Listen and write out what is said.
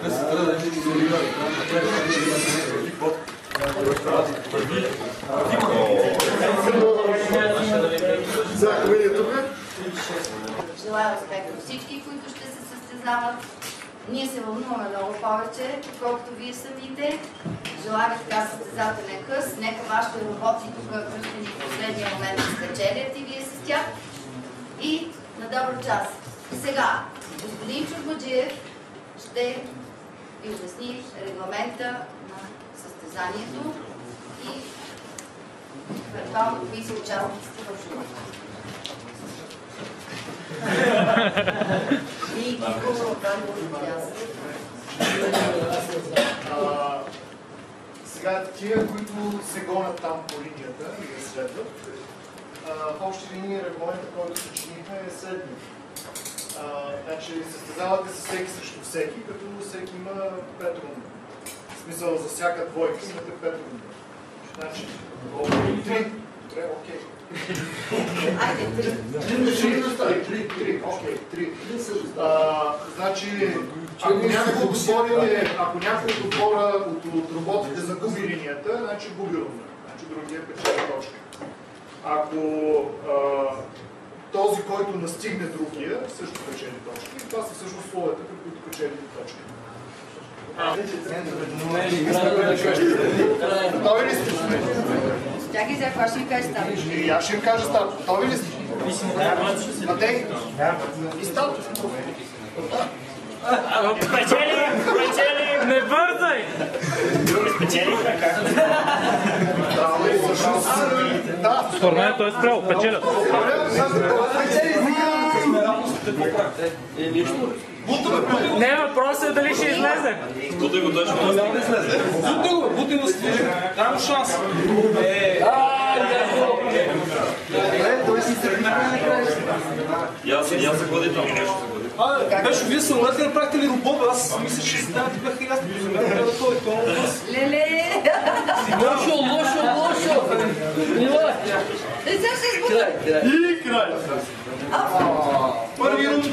Желая успех на всички, които ще се състезават. Ние се вълнуваме много повече, колкото вие самите. Желая така състезателен хъс. Нека вашите роботи тук кръстени в последния момент да спечелят и вие с тях. И на добър час. Сега, господин Чорбаджиев ще ви обясни регламента на състезанието и евентуално кои са участниците в живота. Сега тия, които се гонят там по линията и да следват, в общи линии регламента, който съчинихме е следния. Значи състезавате се всеки срещу всеки, като всеки има 5 рунда. В смисъл за всяка двойка имате 5 рунда. Значи, 3. Добре, окей. Айде, 3. Окей, 3. Значи, ако някой от отбора от роботите загуби линията, значи губи рунда. Значи другия печели точка. Ако този, който настигне другия, също печели точки. И това са всъщност условията, при които печели точки. Готови ли сте? Чакай сега, какво ще ми кажеш там? И аз ще им кажа старт. Готови ли сте? Матей? И старт. Печели! Не бързай! Печели? Да. Според мен той е спрял. Печелят. Не, въпросът е дали ще излезе. Бутай го точно. Няма да излезе. Бутай го стиже. Дай му шанс. Я се ходи там. Беше, вие самолетите направихте ли робот? Аз мисля, че си дадете бяха ясни. Трябва да ходите това въпрос. Леле! Лошо! Сега ще избута! И край! Първи рунд!